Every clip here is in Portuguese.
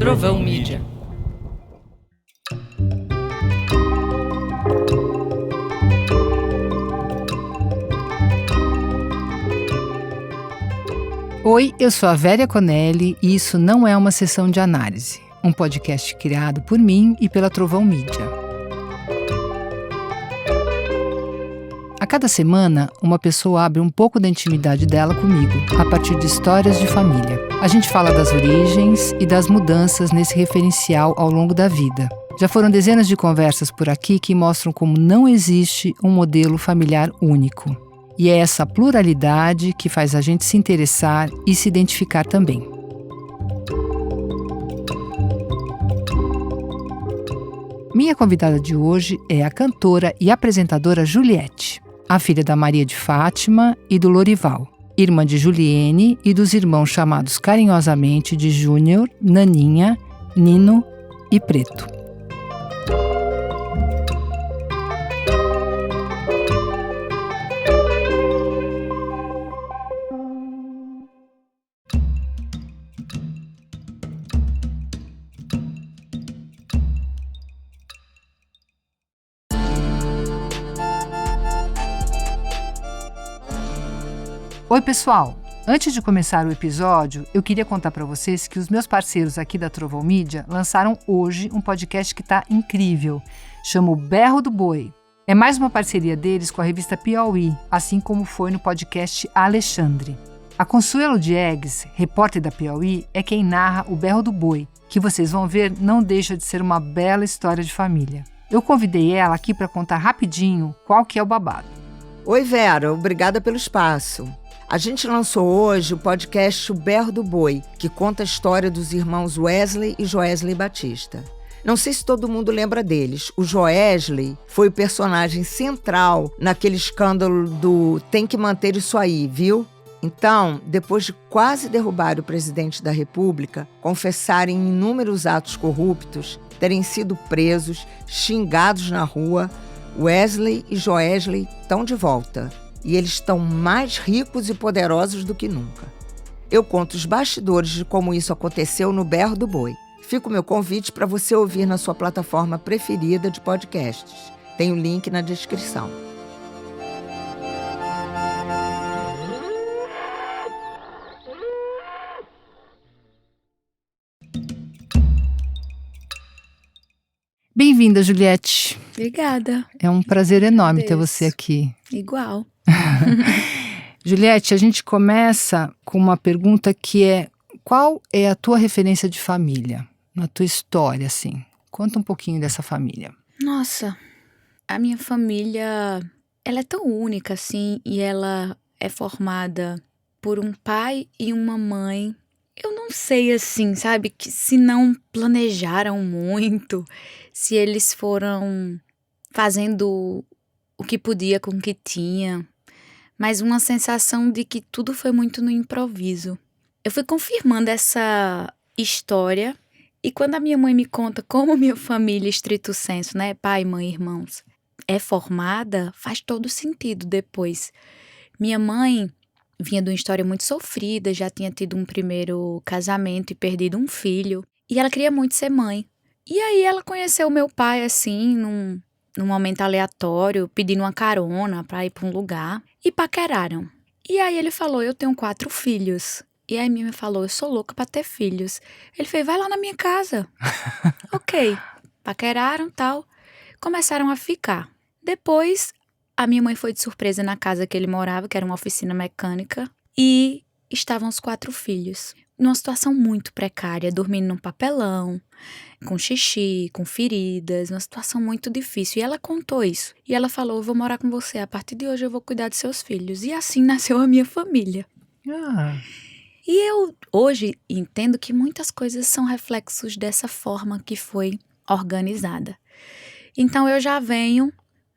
Trovão Mídia. Oi, eu sou a Véria Conelli e isso não é uma sessão de análise, um podcast criado por mim e pela Trovão Mídia. A cada semana, uma pessoa abre um pouco da intimidade dela comigo, a partir de histórias de família. A gente fala das origens e das mudanças nesse referencial ao longo da vida. Já foram dezenas de conversas por aqui que mostram como não existe um modelo familiar único. E é essa pluralidade que faz a gente se interessar e se identificar também. Minha convidada de hoje é a cantora e apresentadora Juliette, a filha da Maria de Fátima e do Lorival, irmã de Juliene e dos irmãos chamados carinhosamente de Júnior, Naninha, Nino e Preto. Oi, pessoal! Antes de começar o episódio, eu queria contar para vocês que os meus parceiros aqui da Trovão Mídia lançaram hoje um podcast que está incrível. Chama o Berro do Boi. É mais uma parceria deles com a revista Piauí, assim como foi no podcast Alexandre. A Consuelo Diegues, repórter da Piauí, é quem narra o Berro do Boi, que vocês vão ver não deixa de ser uma bela história de família. Eu convidei ela aqui para contar rapidinho qual que é o babado. Oi, Vera, obrigada pelo espaço. A gente lançou hoje o podcast O Berro do Boi, que conta a história dos irmãos Wesley e Joesley Batista. Não sei se todo mundo lembra deles. O Joesley foi o personagem central naquele escândalo do Tem que manter isso aí, viu? Então, depois de quase derrubar o presidente da República, confessarem inúmeros atos corruptos, terem sido presos, xingados na rua, Wesley e Joesley estão de volta. E eles estão mais ricos e poderosos do que nunca. Eu conto os bastidores de como isso aconteceu no Berro do Boi. Fica o meu convite para você ouvir na sua plataforma preferida de podcasts. Tem o link na descrição. Bem-vinda, Juliette. Obrigada. É um prazer enorme ter você aqui. Igual. Juliette, a gente começa com uma pergunta que é: qual é a tua referência de família? Na tua história, assim. Conta um pouquinho dessa família. Nossa, a minha família, ela é tão única, assim, e ela é formada por um pai e uma mãe. Eu não sei, assim, sabe, que se não planejaram muito, se eles foram fazendo o que podia com o que tinha, mas uma sensação de que tudo foi muito no improviso. Eu fui confirmando essa história e quando a minha mãe me conta como minha família, estrito senso, né, pai, mãe, irmãos, é formada, faz todo sentido depois. Minha mãe vinha de uma história muito sofrida, já tinha tido um primeiro casamento e perdido um filho, e ela queria muito ser mãe. E aí ela conheceu meu pai, assim, num momento aleatório, pedindo uma carona pra ir pra um lugar, e paqueraram. E aí ele falou, eu tenho 4 filhos. E aí minha mãe falou, eu sou louca pra ter filhos. Ele fez, vai lá na minha casa. Ok, paqueraram, tal, começaram a ficar. Depois, a minha mãe foi de surpresa na casa que ele morava, que era uma oficina mecânica, e estavam os 4 filhos. Numa situação muito precária, dormindo num papelão, com xixi, com feridas, uma situação muito difícil. E ela contou isso. E ela falou, eu vou morar com você, a partir de hoje eu vou cuidar de seus filhos. E assim nasceu a minha família. E eu hoje entendo que muitas coisas são reflexos dessa forma que foi organizada. Então eu já venho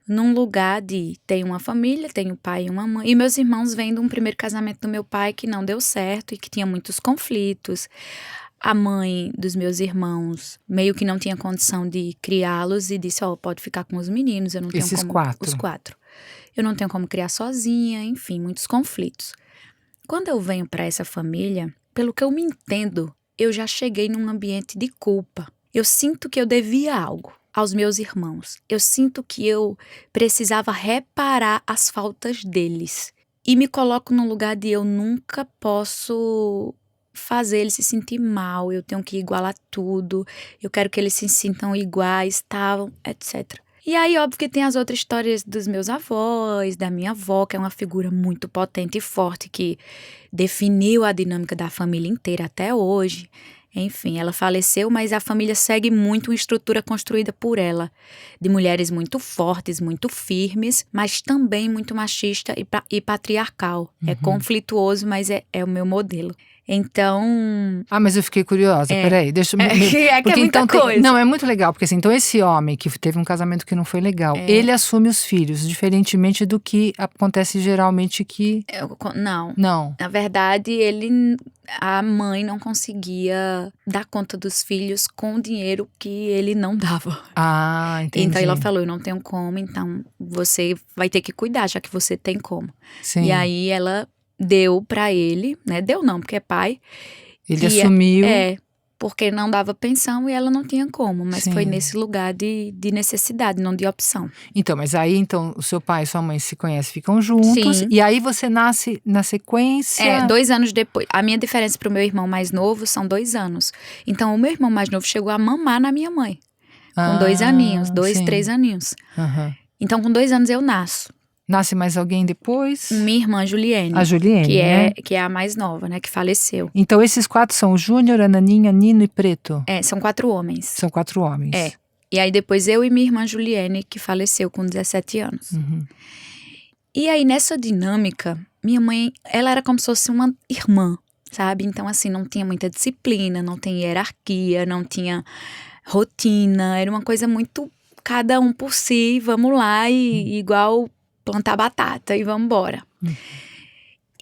num lugar de tenho uma família, tenho um pai e uma mãe. E meus irmãos vêm de um primeiro casamento do meu pai que não deu certo e que tinha muitos conflitos. A mãe dos meus irmãos meio que não tinha condição de criá-los e disse, pode ficar com os meninos, eu não tenho como... 4? Os 4. Eu não tenho como criar sozinha, enfim, muitos conflitos. Quando eu venho para essa família, pelo que eu me entendo eu já cheguei num ambiente de culpa. Eu sinto que eu devia algo aos meus irmãos. Eu sinto que eu precisava reparar as faltas deles. E me coloco num lugar de eu nunca posso fazer eles se sentir mal, eu tenho que igualar tudo, eu quero que eles se sintam iguais, tal, etc. E aí, óbvio que tem as outras histórias dos meus avós, da minha avó, que é uma figura muito potente e forte, que definiu a dinâmica da família inteira até hoje. Enfim, ela faleceu, mas a família segue muito uma estrutura construída por ela, de mulheres muito fortes, muito firmes, mas também muito machista e patriarcal. É conflituoso, mas é o meu modelo. Então... mas eu fiquei curiosa, peraí, deixa eu... que é muita coisa. Não, é muito legal, porque assim, então esse homem que teve um casamento que não foi legal, ele assume os filhos, diferentemente do que acontece geralmente que... Não. Não. Na verdade, a mãe não conseguia dar conta dos filhos com o dinheiro que ele não dava. Ah, entendi. Então ela falou, eu não tenho como, então você vai ter que cuidar, já que você tem como. Sim. E aí ela deu pra ele, né? Deu não, porque é pai. Ele assumiu. Porque não dava pensão e ela não tinha como. Mas Sim. foi nesse lugar de necessidade, não de opção. Então, mas aí então o seu pai e sua mãe se conhecem, ficam juntos. Sim. E aí você nasce na sequência... 2 anos depois. A minha diferença pro meu irmão mais novo são 2 anos. Então o meu irmão mais novo chegou a mamar na minha mãe. Com 2 aninhos, 2, 3 aninhos. Uhum. Então com 2 anos eu nasço. Nasce mais alguém depois? Minha irmã Juliene. A Juliene, que é a mais nova, né? Que faleceu. Então esses 4 são o Júnior, a Naninha, Nino e Preto? São 4 homens. São 4 homens. E aí depois eu e minha irmã Juliene, que faleceu com 17 anos. Uhum. E aí nessa dinâmica, minha mãe, ela era como se fosse uma irmã, sabe? Então assim, não tinha muita disciplina, não tem hierarquia, não tinha rotina. Era uma coisa muito cada um por si, vamos lá e igual... plantar batata e vamos embora.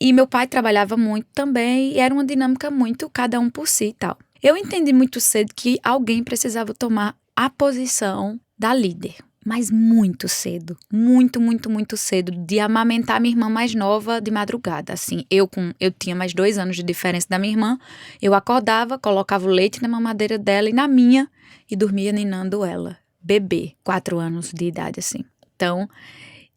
E meu pai trabalhava muito também e era uma dinâmica muito cada um por si e tal. Eu entendi muito cedo que alguém precisava tomar a posição da líder. Mas muito cedo. Muito, muito, muito cedo. De amamentar minha irmã mais nova de madrugada. Assim, eu tinha mais 2 anos de diferença da minha irmã. Eu acordava, colocava o leite na mamadeira dela e na minha. E dormia ninando ela. Bebê, 4 anos de idade, assim. Então...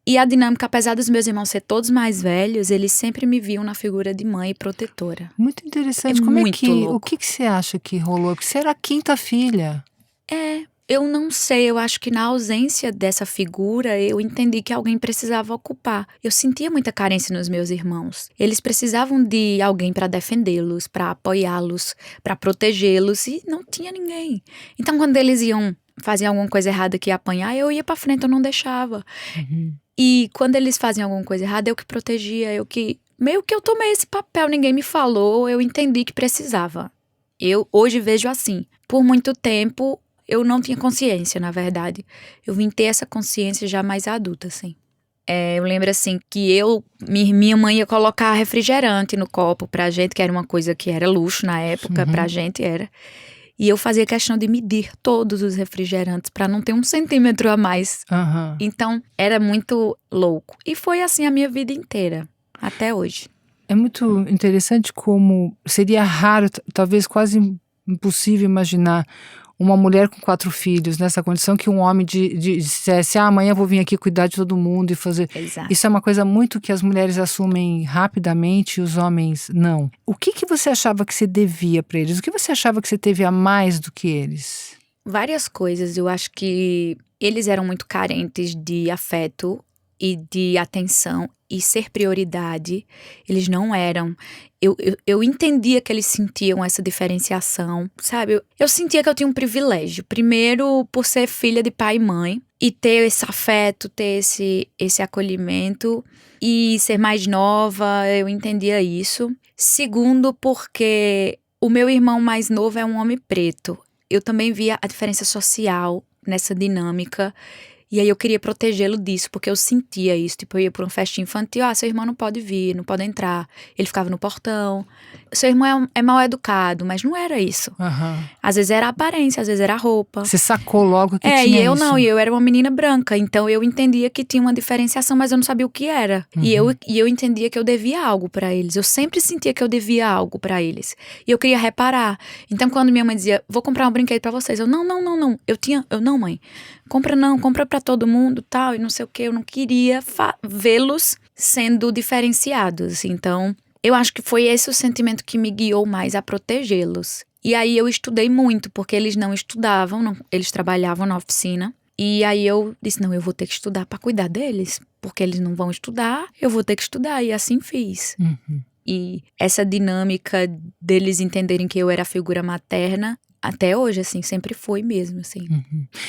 E a dinâmica, apesar dos meus irmãos ser todos mais velhos, eles sempre me viam na figura de mãe e protetora. Muito interessante. O que você acha que rolou? Porque você era a 5ª filha. Eu não sei, eu acho que na ausência dessa figura, eu entendi que alguém precisava ocupar. Eu sentia muita carência nos meus irmãos. Eles precisavam de alguém para defendê-los, para apoiá-los, para protegê-los, e não tinha ninguém. Então, quando eles iam fazer alguma coisa errada que ia apanhar, eu ia para frente, eu não deixava. Uhum. E quando eles faziam alguma coisa errada, eu que protegia, meio que eu tomei esse papel, ninguém me falou, eu entendi que precisava. Eu hoje vejo assim, por muito tempo eu não tinha consciência, na verdade. Eu vim ter essa consciência já mais adulta, assim. Eu lembro assim que minha mãe ia colocar refrigerante no copo pra gente, que era uma coisa que era luxo na época, pra gente era. E eu fazia questão de medir todos os refrigerantes para não ter 1 centímetro a mais. Uhum. Então, era muito louco. E foi assim a minha vida inteira, até hoje. É muito interessante como seria raro, talvez quase impossível imaginar uma mulher com 4 filhos nessa condição que um homem dissesse, amanhã eu vou vir aqui cuidar de todo mundo e fazer... Exato. Isso é uma coisa muito que as mulheres assumem rapidamente e os homens não. O que você achava que você devia para eles? O que você achava que você teve a mais do que eles? Várias coisas. Eu acho que eles eram muito carentes de afeto e de atenção e ser prioridade. Eles não eram. Eu entendia que eles sentiam essa diferenciação, sabe? Eu sentia que eu tinha um privilégio. Primeiro, por ser filha de pai e mãe e ter esse afeto, ter esse acolhimento e ser mais nova, eu entendia isso. Segundo, porque o meu irmão mais novo é um homem preto. Eu também via a diferença social nessa dinâmica E aí eu queria protegê-lo disso, porque eu sentia isso. Tipo, eu ia pra uma festinha infantil, seu irmão não pode vir, não pode entrar. Ele ficava no portão. Seu irmão é mal educado, mas não era isso. Aham. Às vezes era a aparência, às vezes era a roupa. Você sacou logo que tinha e eu isso. não, e eu era uma menina branca, então eu entendia que tinha uma diferenciação, mas eu não sabia o que era. E eu entendia que eu devia algo pra eles. Eu sempre sentia que eu devia algo pra eles. E eu queria reparar. Então quando minha mãe dizia, vou comprar um brinquedo pra vocês, eu não. Não, mãe. Compra pra todo mundo, tal, e não sei o que. Eu não queria vê-los sendo diferenciados. Então, eu acho que foi esse o sentimento que me guiou mais a protegê-los. E aí eu estudei muito, porque eles não estudavam, eles trabalhavam na oficina. E aí eu disse, não, eu vou ter que estudar pra cuidar deles, porque eles não vão estudar, eu vou ter que estudar, e assim fiz. E essa dinâmica deles entenderem que eu era a figura materna, até hoje, assim, sempre foi mesmo, assim.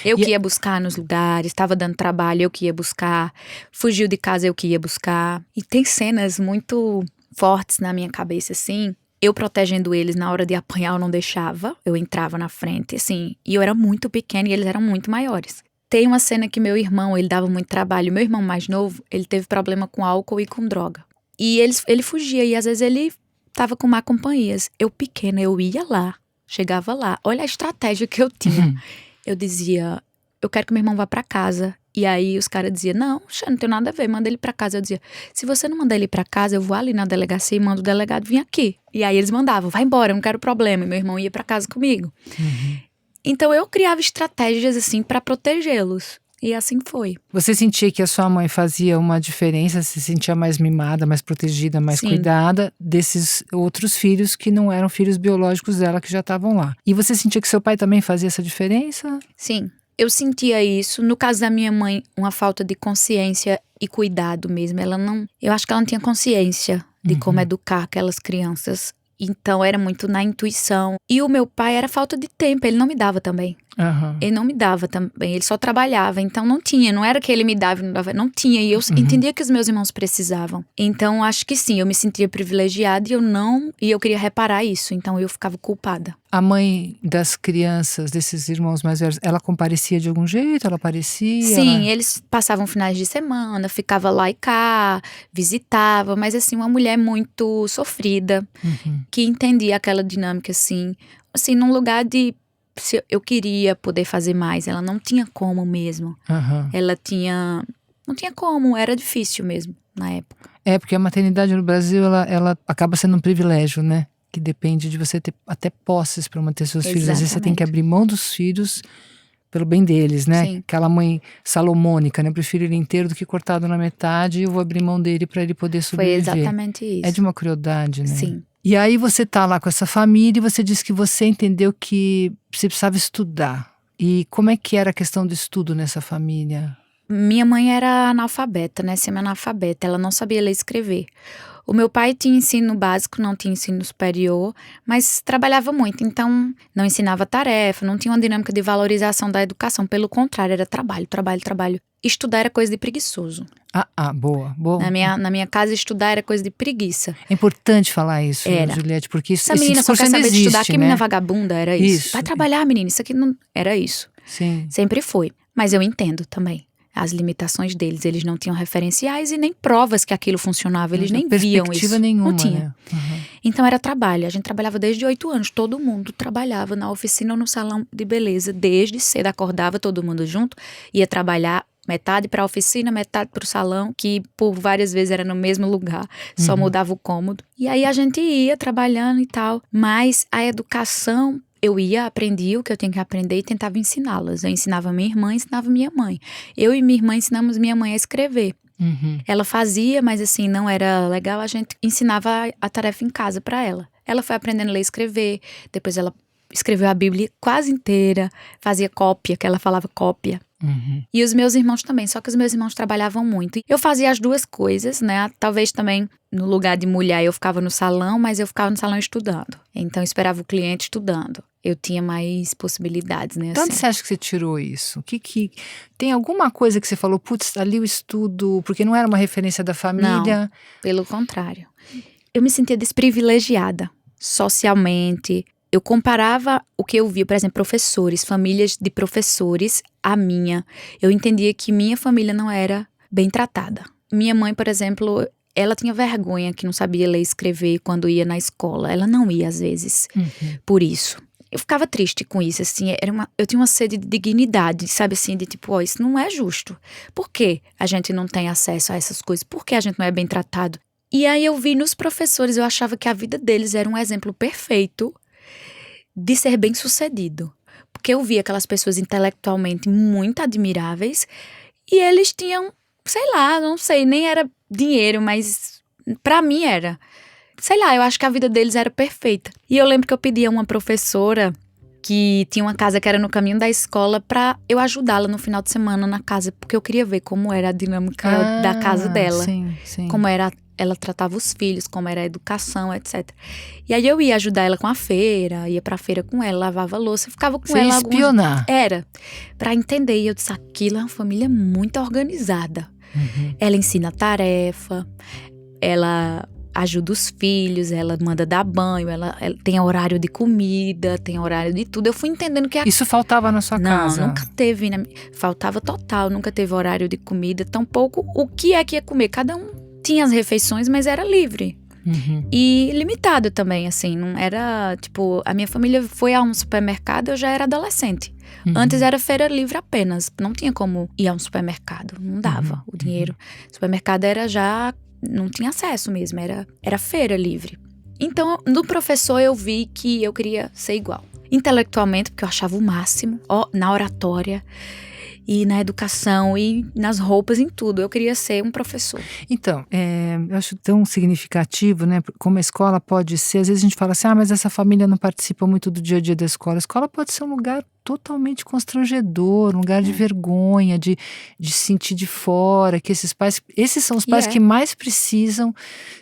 Eu que ia buscar nos lugares, estava dando trabalho, eu que ia buscar. Fugiu de casa, eu que ia buscar. E tem cenas muito fortes na minha cabeça, assim. Eu protegendo eles na hora de apanhar, eu não deixava. Eu entrava na frente, assim. E eu era muito pequena e eles eram muito maiores. Tem uma cena que meu irmão, ele dava muito trabalho. Meu irmão mais novo, ele teve problema com álcool e com droga. E ele fugia e às vezes ele tava com má companhias. Eu pequena, eu ia lá. Chegava lá, olha a estratégia que eu tinha. Eu dizia, eu quero que meu irmão vá pra casa. E aí os caras diziam, não tem nada a ver, manda ele pra casa. Eu dizia, se você não mandar ele pra casa, eu vou ali na delegacia e mando o delegado vir aqui. E aí eles mandavam, vai embora, eu não quero problema. E meu irmão ia pra casa comigo. Então eu criava estratégias assim pra protegê-los. E assim foi. Você sentia que a sua mãe fazia uma diferença, se sentia mais mimada, mais protegida, mais Sim. cuidada desses outros filhos que não eram filhos biológicos dela, que já estavam lá. E você sentia que seu pai também fazia essa diferença? Sim, eu sentia isso. No caso da minha mãe, uma falta de consciência e cuidado mesmo. Eu acho que ela não tinha consciência de como educar aquelas crianças. Então era muito na intuição. E o meu pai era falta de tempo, ele não me dava também. Ele não me dava também, ele só trabalhava, então não era que ele me dava e não dava, não tinha, e eu entendia que os meus irmãos precisavam. Então acho que sim, eu me sentia privilegiada e eu queria reparar isso, então eu ficava culpada. A mãe das crianças, desses irmãos mais velhos, ela comparecia de algum jeito? Ela aparecia? Sim, eles passavam finais de semana, ficava lá e cá, visitava, mas assim, uma mulher muito sofrida, que entendia aquela dinâmica assim, num lugar de se eu queria poder fazer mais, ela não tinha como mesmo. Não tinha como, era difícil mesmo na época. É, porque a maternidade no Brasil, ela acaba sendo um privilégio, né? Que depende de você ter até posses para manter seus filhos. Às vezes você tem que abrir mão dos filhos pelo bem deles, né? Sim. Aquela mãe salomônica, né? Eu prefiro ele inteiro do que cortado na metade e eu vou abrir mão dele para ele poder sobreviver. Foi exatamente isso. É de uma crueldade, né? Sim. E aí você tá lá com essa família e você disse que você entendeu que você precisava estudar. E como é que era a questão do estudo nessa família? Minha mãe era analfabeta, né? Semi-analfabeta, ela não sabia ler e escrever. O meu pai tinha ensino básico, não tinha ensino superior, mas trabalhava muito, então não ensinava tarefa, não tinha uma dinâmica de valorização da educação, pelo contrário, era trabalho. Estudar era coisa de preguiçoso. Boa. Na minha casa, estudar era coisa de preguiça. É importante falar isso, Era. Juliette, porque isso, essa menina esse só discurso quer ainda saber de estudar, existe, que né? menina vagabunda, era isso. Isso. Vai trabalhar, menina, isso aqui não... Era isso. Sim. Sempre foi. Mas eu entendo também as limitações deles. Eles não tinham referenciais e nem provas que aquilo funcionava. Eles nem viam isso. Perspectiva nenhuma, não tinha. Né? Então era trabalho. A gente trabalhava desde 8 anos. Todo mundo trabalhava na oficina ou no salão de beleza. Desde cedo acordava todo mundo junto. Ia trabalhar metade para a oficina, metade para o salão. Que por várias vezes era no mesmo lugar. Só mudava o cômodo. E aí a gente ia trabalhando e tal. Mas a educação... Eu aprendia o que eu tinha que aprender e tentava ensiná-las. Eu ensinava minha irmã, ensinava minha mãe. Eu e minha irmã ensinamos minha mãe a escrever. Ela fazia, mas assim, não era legal. A gente ensinava a tarefa em casa para ela. Ela foi aprendendo a ler e escrever. Depois ela escreveu a Bíblia quase inteira. Fazia cópia, que ela falava cópia. E os meus irmãos também, só que os meus irmãos trabalhavam muito. Eu fazia as duas coisas, né? Talvez também no lugar de mulher eu ficava no salão, mas eu ficava no salão estudando. Então eu esperava o cliente estudando. Eu tinha mais possibilidades, né? De onde você acha que você tirou isso? Tem alguma coisa que você falou, putz, ali o estudo, porque não era uma referência da família? Não, pelo contrário. Eu me sentia desprivilegiada socialmente. eu comparava o que eu via, por exemplo, professores, famílias de professores, a minha. Eu entendia que minha família não era bem tratada. Minha mãe, por exemplo, ela tinha vergonha que não sabia ler e escrever quando ia na escola. Ela não ia, às vezes, por isso. Eu ficava triste com isso, assim, eu tinha uma sede de dignidade, sabe, assim, de tipo, isso não é justo. Por que a gente não tem acesso a essas coisas? Por que a gente não é bem tratado? E aí eu vi nos professores, eu achava que a vida deles era um exemplo perfeito de ser bem-sucedido. Porque eu via aquelas pessoas intelectualmente muito admiráveis e eles tinham, sei lá, não sei, nem era dinheiro, mas pra mim era. Sei lá, eu acho que a vida deles era perfeita. E eu lembro que eu pedi a uma professora que tinha uma casa que era no caminho da escola pra eu ajudá-la no final de semana na casa, porque eu queria ver como era a dinâmica da casa dela. Sim. Como era, ela tratava os filhos, como era a educação, etc. E aí eu ia ajudar ela com a feira, ia pra feira com ela, lavava a louça, ficava com ela. Espionar. Era, pra entender. E eu disse, aquilo é uma família muito organizada. Ela ensina tarefa, ela ajuda os filhos, ela manda dar banho, ela tem horário de comida, tem horário de tudo. Eu fui entendendo que... Isso faltava na sua casa? Não, nunca teve. Faltava total, nunca teve horário de comida. Tampouco o que é que ia comer. Cada um tinha as refeições, mas era livre. E limitado também, assim. Não era, tipo... A minha família foi a um supermercado, eu já era adolescente. Antes era feira livre apenas. Não tinha como ir a um supermercado. Não dava o dinheiro. Supermercado era já... Não tinha acesso mesmo, era feira livre. Então, no professor eu vi que eu queria ser igual. Intelectualmente, porque eu achava o máximo, na oratória, e na educação, e nas roupas, em tudo. Eu queria ser um professor. Então, eu acho tão significativo, né? Como a escola pode ser. Às vezes a gente fala assim, mas essa família não participa muito do dia a dia da escola. A escola pode ser um lugar totalmente constrangedor, um lugar de vergonha, de se sentir de fora, que esses são os pais que mais precisam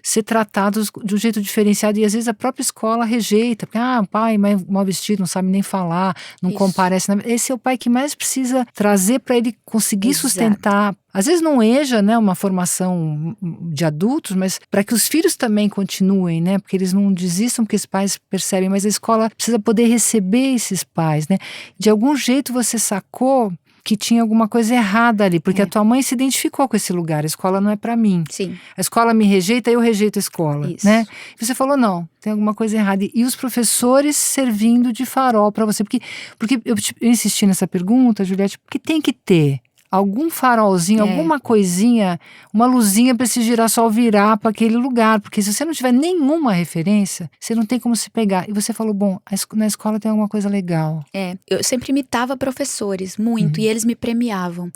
ser tratados de um jeito diferenciado, e às vezes a própria escola rejeita, porque o pai mal vestido, não sabe nem falar, não comparece. Esse é o pai que mais precisa trazer para ele conseguir sustentar. Às vezes não EJA, né, uma formação de adultos, mas para que os filhos também continuem, né, porque eles não desistam porque os pais percebem, mas a escola precisa poder receber esses pais, né. De algum jeito você sacou que tinha alguma coisa errada ali, porque a tua mãe se identificou com esse lugar, a escola não é para mim. Sim. A escola me rejeita, eu rejeito a escola, né. E você falou, não, tem alguma coisa errada. E os professores servindo de farol para você, porque eu insisti nessa pergunta, Juliette, porque tem que ter algum farolzinho, alguma coisinha, uma luzinha para esse girassol virar para aquele lugar. Porque se você não tiver nenhuma referência, você não tem como se pegar. E você falou, bom, na escola tem alguma coisa legal. Eu sempre imitava professores, muito, e eles me premiavam.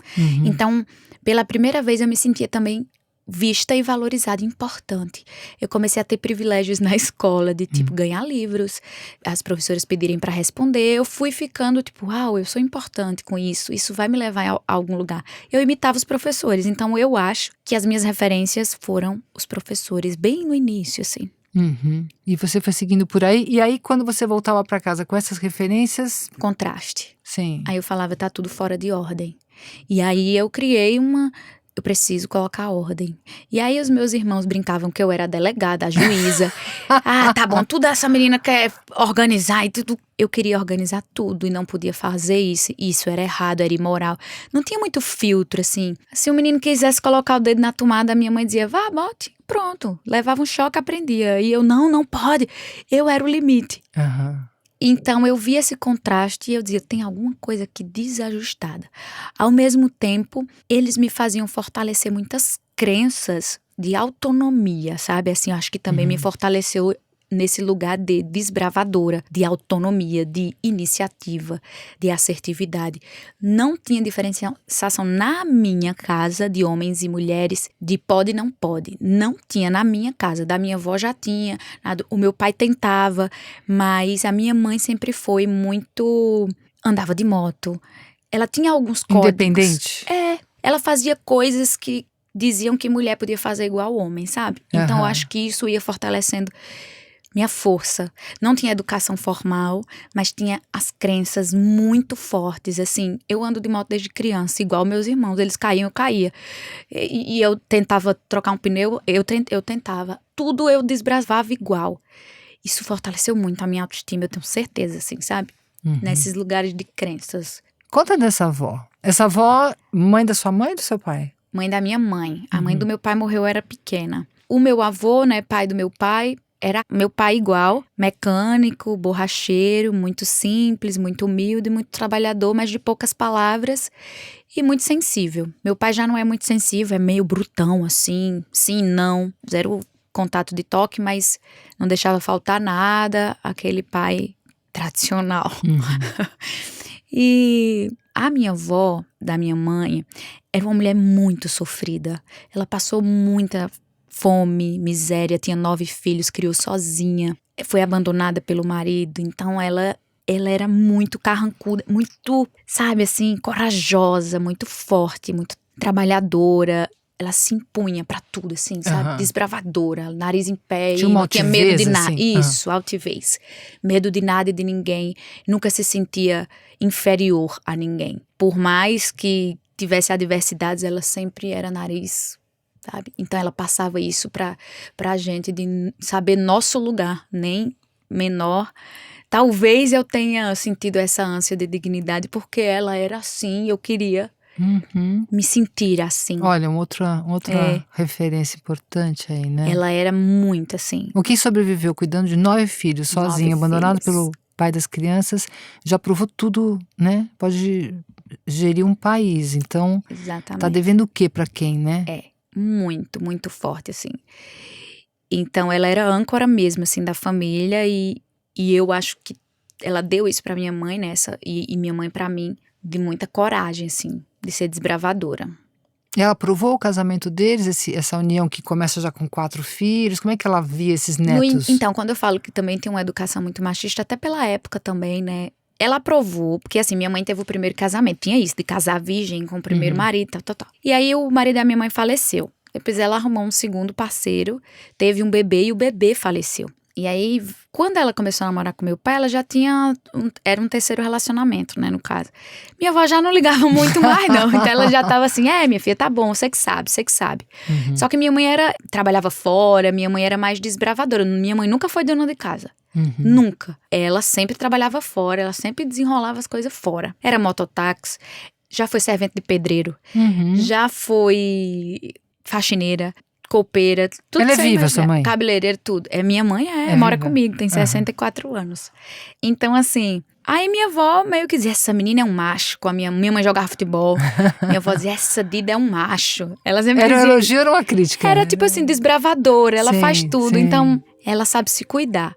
Então, pela primeira vez eu me sentia também vista e valorizada, importante. Eu comecei a ter privilégios na escola, de tipo, ganhar livros, as professoras pedirem para responder, eu fui ficando tipo, eu sou importante com isso vai me levar a algum lugar. Eu imitava os professores, então eu acho que as minhas referências foram os professores, bem no início, assim. E você foi seguindo por aí, e aí quando você voltava para casa com essas referências... Contraste. Sim. Aí eu falava, tá tudo fora de ordem. E aí eu criei eu preciso colocar ordem. E aí os meus irmãos brincavam que eu era a delegada, a juíza. Tá bom, tudo essa menina quer organizar e tudo. Eu queria organizar tudo e não podia fazer isso. Isso era errado, era imoral. Não tinha muito filtro, assim. Se o menino quisesse colocar o dedo na tomada, a minha mãe dizia, vá, bote. Pronto. Levava um choque, aprendia. E eu, não pode. Eu era o limite. Então eu via esse contraste e eu dizia, tem alguma coisa aqui desajustada. Ao mesmo tempo, eles me faziam fortalecer muitas crenças de autonomia, sabe? Assim, eu acho que também me fortaleceu nesse lugar de desbravadora, de autonomia, de iniciativa, de assertividade. Não tinha diferenciação na minha casa de homens e mulheres, de pode e não pode. Não tinha na minha casa. Da minha avó já tinha, o meu pai tentava, mas a minha mãe sempre foi muito... Andava de moto. Ela tinha alguns códigos. Independente? Ela fazia coisas que diziam que mulher podia fazer igual homem, sabe? Então eu acho que isso ia fortalecendo minha força. Não tinha educação formal, mas tinha as crenças muito fortes, assim. Eu ando de moto desde criança, igual meus irmãos. Eles caíam, eu caía. E eu tentava trocar um pneu, eu tentava. Tudo eu desbravava igual. isso fortaleceu muito a minha autoestima, eu tenho certeza, assim, sabe? Nesses lugares de crenças. Conta dessa avó. Essa avó, mãe da sua mãe ou do seu pai? Mãe da minha mãe. A mãe do meu pai morreu, eu era pequena. O meu avô, né, pai do meu pai, era meu pai igual, mecânico, borracheiro, muito simples, muito humilde, muito trabalhador, mas de poucas palavras e muito sensível. Meu pai já não é muito sensível, é meio brutão, assim, sim, não, zero contato de toque, mas não deixava faltar nada, aquele pai tradicional. E a minha avó, da minha mãe, era uma mulher muito sofrida. Ela passou muita fome, miséria, tinha 9 filhos, criou sozinha. Foi abandonada pelo marido, então ela era muito carrancuda, muito, sabe assim, corajosa, muito forte, muito trabalhadora. Ela se impunha pra tudo, assim, sabe? Desbravadora, nariz em pé. Tinha uma não tinha medo de nada. assim. Isso, altivez. Medo de nada e de ninguém. Nunca se sentia inferior a ninguém. Por mais que tivesse adversidades, ela sempre era nariz, sabe? Então ela passava isso pra gente, de saber nosso lugar, nem menor. Talvez eu tenha sentido essa ânsia de dignidade, porque ela era assim, eu queria me sentir assim. Olha, uma outra referência importante aí, né? Ela era muito assim. O que sobreviveu cuidando de 9 filhos, sozinho, abandonado pelo pai das crianças, já provou tudo, né? Pode gerir um país, então Exatamente. Tá devendo o quê pra quem, né? Muito, muito forte, assim. Então ela era âncora mesmo, assim, da família e eu acho que ela deu isso pra minha mãe, né? E minha mãe pra mim, de muita coragem, assim, de ser desbravadora. E ela aprovou o casamento deles, essa união que começa já com 4 filhos? Como é que ela via esses netos? Então, quando eu falo que também tem uma educação muito machista, até pela época também, né? Ela aprovou, porque assim, minha mãe teve o primeiro casamento. Tinha isso, de casar virgem com o primeiro marido, tal. E aí o marido da minha mãe faleceu. Depois ela arrumou um segundo parceiro, teve um bebê e o bebê faleceu. E aí, quando ela começou a namorar com meu pai, ela já tinha... Era um terceiro relacionamento, né, no caso. Minha avó já não ligava muito mais, não. Então ela já tava assim, minha filha, tá bom, você que sabe. Só que minha mãe trabalhava fora, minha mãe era mais desbravadora. Minha mãe nunca foi dona de casa. Nunca. Ela sempre trabalhava fora, ela sempre desenrolava as coisas fora. Era mototáxi, já foi servente de pedreiro, já foi faxineira, copeira, tudo. Ela é viva, sua mãe? Cabeleireira, tudo. Minha mãe mora comigo, tem 64 anos. Então, assim, aí minha avó meio que dizia, essa menina é um macho. Com a minha mãe jogava futebol. Minha avó dizia, essa Dida é um macho. Ela sempre era dizia, um elogio ou uma crítica? Era tipo assim, desbravadora, ela faz tudo. Sim. Então, ela sabe se cuidar.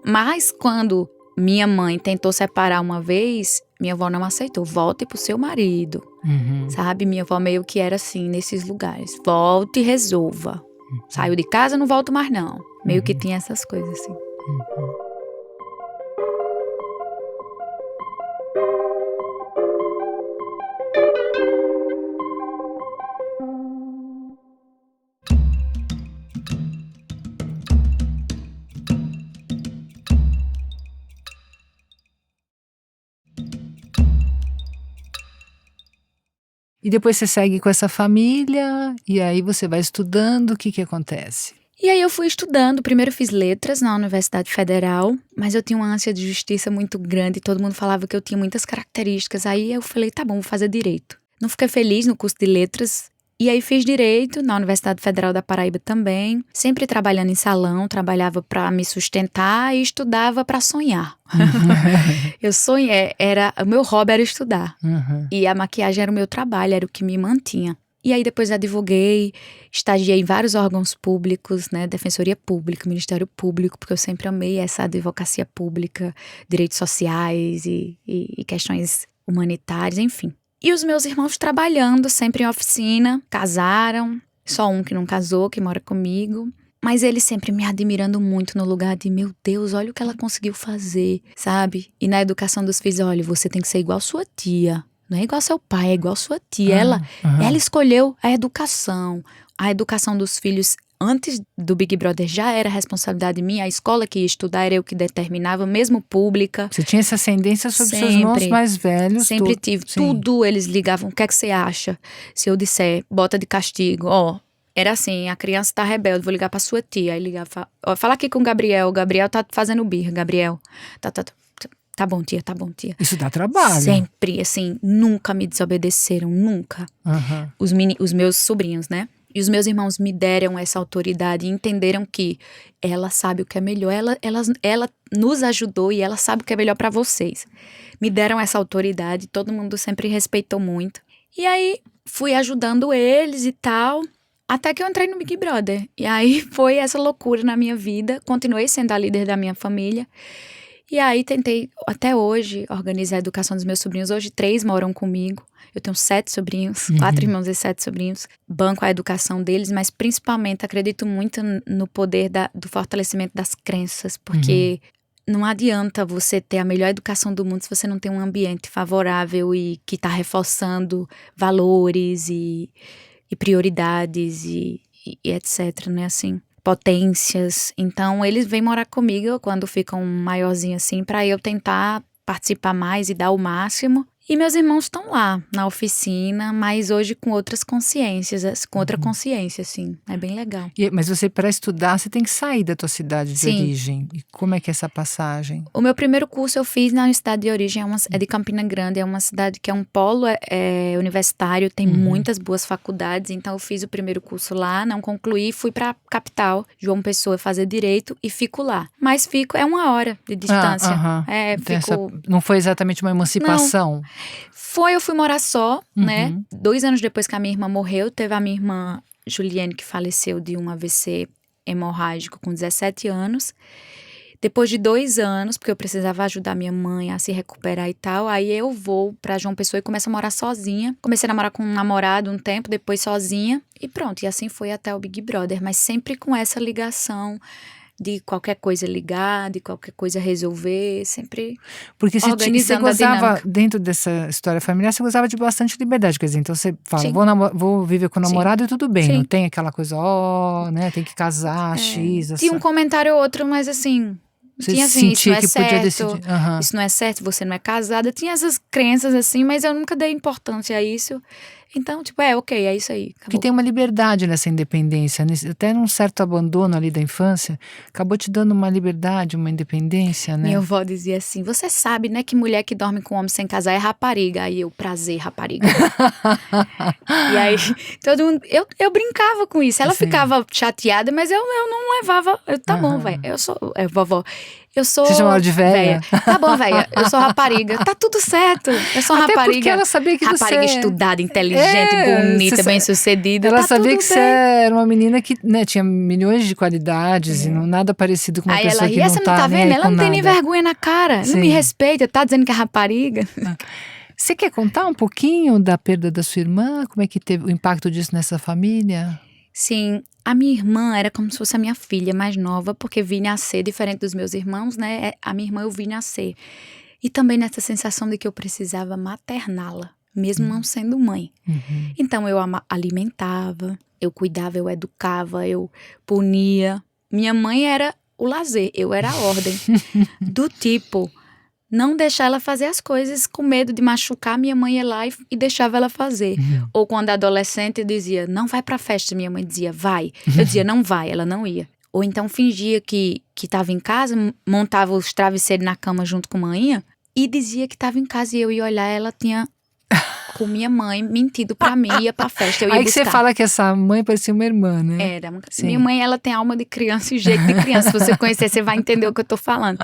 Mas quando minha mãe tentou separar uma vez, minha avó não aceitou. Volte pro seu marido, sabe? Minha avó meio que era assim, nesses lugares. Volte e resolva. Saiu de casa, não volto mais não. Meio que tinha essas coisas assim. E depois você segue com essa família, e aí você vai estudando, o que acontece? E aí eu fui estudando, primeiro fiz letras na Universidade Federal, mas eu tinha uma ânsia de justiça muito grande, todo mundo falava que eu tinha muitas características, aí eu falei, tá bom, vou fazer direito. Não fiquei feliz no curso de letras, e aí fiz direito na Universidade Federal da Paraíba também, sempre trabalhando em salão, trabalhava pra me sustentar e estudava pra sonhar. Eu sonhei, o meu hobby era estudar, e a maquiagem era o meu trabalho, era o que me mantinha. E aí depois advoguei, estagiei em vários órgãos públicos, né, Defensoria Pública, Ministério Público, porque eu sempre amei essa advocacia pública, direitos sociais e questões humanitárias, enfim. E os meus irmãos trabalhando sempre em oficina, casaram, só um que não casou, que mora comigo. Mas eles sempre me admirando muito no lugar de, meu Deus, olha o que ela conseguiu fazer, sabe? E na educação dos filhos, olha, você tem que ser igual sua tia. Não é igual seu pai, é igual sua tia. Ela escolheu a educação. A educação dos filhos, antes do Big Brother, já era responsabilidade minha. A escola que ia estudar era eu que determinava, mesmo pública. Você tinha essa ascendência sobre seus irmãos mais velhos? Sempre tive. Sim. Tudo eles ligavam. O que é que você acha? Se eu disser, bota de castigo, Era assim, a criança tá rebelde, vou ligar pra sua tia. Aí ligava, fala aqui com o Gabriel tá fazendo birra, Gabriel. Tá bom, tia, tá bom, tia. Isso dá trabalho. Sempre, assim, nunca me desobedeceram, nunca. Os meus sobrinhos, né? E os meus irmãos me deram essa autoridade e entenderam que ela sabe o que é melhor. Ela nos ajudou e ela sabe o que é melhor pra vocês. Me deram essa autoridade, todo mundo sempre respeitou muito. E aí, fui ajudando eles e tal, até que eu entrei no Big Brother. E aí, foi essa loucura na minha vida. Continuei sendo a líder da minha família. E aí, tentei, até hoje, organizar a educação dos meus sobrinhos. Hoje, 3 moram comigo. Eu tenho 7 sobrinhos, 4 irmãos e 7 sobrinhos. Banco a educação deles, mas principalmente acredito muito no poder do fortalecimento das crenças. Porque não adianta você ter a melhor educação do mundo se você não tem um ambiente favorável e que está reforçando valores e prioridades e etc, né, assim, potências. Então, eles vêm morar comigo quando ficam maiorzinhos assim, para eu tentar participar mais e dar o máximo. E meus irmãos estão lá, na oficina, mas hoje com outras consciências, com outra consciência, assim. É bem legal. Mas você, para estudar, você tem que sair da tua cidade de origem. E como é que é essa passagem? O meu primeiro curso eu fiz na cidade de origem, é de Campina Grande, é uma cidade que é um polo universitário, tem muitas boas faculdades, então eu fiz o primeiro curso lá, não concluí, fui pra capital, João Pessoa, fazer direito e fico lá. Mas é 1 hora de distância. Não foi exatamente uma emancipação? Não. Eu fui morar só, né? 2 anos depois que a minha irmã morreu, teve a minha irmã Juliane que faleceu de um AVC hemorrágico com 17 anos. Depois de 2 anos, porque eu precisava ajudar minha mãe a se recuperar e tal, aí eu vou pra João Pessoa e começo a morar sozinha. Comecei a namorar com um namorado um tempo, depois sozinha. E pronto, e assim foi até o Big Brother. Mas sempre com essa ligação de qualquer coisa ligar, de qualquer coisa resolver, sempre porque você organizando gozava, a dinâmica. dentro dessa história familiar, você gozava de bastante liberdade, quer dizer, então você fala, Sim. vou viver com o namorado e tudo bem, Sim. não tem aquela coisa, né, tem que casar, X, Tinha um comentário ou outro, mas assim, você tinha assim, isso sentia não é que podia certo, decidir. isso não é certo, você não é casada, tinha essas crenças assim, mas eu nunca dei importância a isso. Então, tipo, ok, é isso aí, acabou. Porque tem uma liberdade nessa independência, até num certo abandono ali da infância, acabou te dando uma liberdade, uma independência, né? Minha avó dizia assim, você sabe, né, que mulher que dorme com homem sem casar é rapariga. Aí eu, prazer, rapariga. E aí, todo mundo, eu brincava com isso. Ela ficava chateada, mas eu não levava, tá bom, velho, eu sou, vovó, eu sou... Você chamava de véia? Tá bom, véia, eu sou rapariga. Tá tudo certo, eu sou até rapariga. porque ela sabia que rapariga estudada, inteligente, bonita, bem-sucedida. Ela tá sabia tudo que você bem. era uma menina que, né, tinha milhões de qualidades e nada parecido com uma Aí pessoa ela que ria, não você não tá tá nem vendo? aí Ela com não tem nem nada. vergonha na cara, Sim. não me respeita, tá dizendo que é rapariga. Você quer contar um pouquinho da perda da sua irmã? Como é que teve o impacto disso nessa família? Sim, a minha irmã era como se fosse a minha filha mais nova, porque vi nascer, diferente dos meus irmãos, né? A minha irmã eu vi nascer. E também nessa sensação de que eu precisava materná-la, mesmo não sendo mãe. Então eu alimentava, eu cuidava, eu educava, eu punia. Minha mãe era o lazer, eu era a ordem. Do tipo, não deixar ela fazer as coisas com medo de machucar, minha mãe ia lá e deixava ela fazer. Ou quando adolescente eu dizia, não vai pra festa, minha mãe dizia, vai. Eu dizia, não vai, ela não ia. Ou então fingia que tava em casa, montava os travesseiros na cama junto com a manhinha e dizia que tava em casa e eu ia olhar, ela tinha... com minha mãe, mentido pra mim, ia pra festa, eu ia Aí buscar. que você fala que essa mãe parecia uma irmã, né? Era. Minha mãe, ela tem alma de criança e jeito de criança. Se você conhecer, você vai entender o que eu tô falando.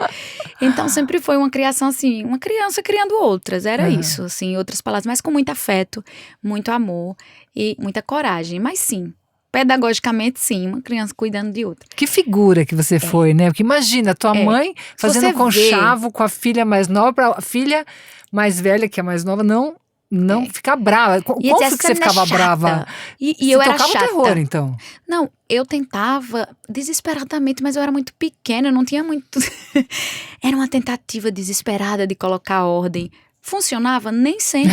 Então, sempre foi uma criação assim, uma criança criando outras. Era isso, assim, em outras palavras. Mas com muito afeto, muito amor e muita coragem. Mas sim, pedagogicamente sim, uma criança cuidando de outra. Que figura que você foi, né? Porque imagina, tua mãe fazendo conchavo com a filha mais nova, pra filha mais velha, que é mais nova, não ficar brava. Como que você ficava brava? E eu era chata. Você tocava o terror, então? Não, eu tentava desesperadamente, mas eu era muito pequena, eu não tinha muito... Era uma tentativa desesperada de colocar ordem. Funcionava? Nem sempre.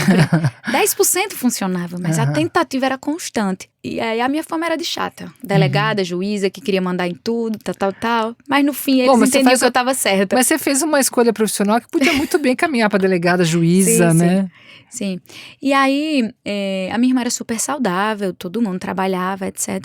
10% funcionava, mas a tentativa era constante. E aí a minha fama era de chata. Delegada, juíza, que queria mandar em tudo, tal. Mas no fim eles entendiam que eu estava certa. Mas você fez uma escolha profissional que podia muito bem caminhar para delegada, juíza, sim, né? Sim. E aí a minha irmã era super saudável, todo mundo trabalhava, etc.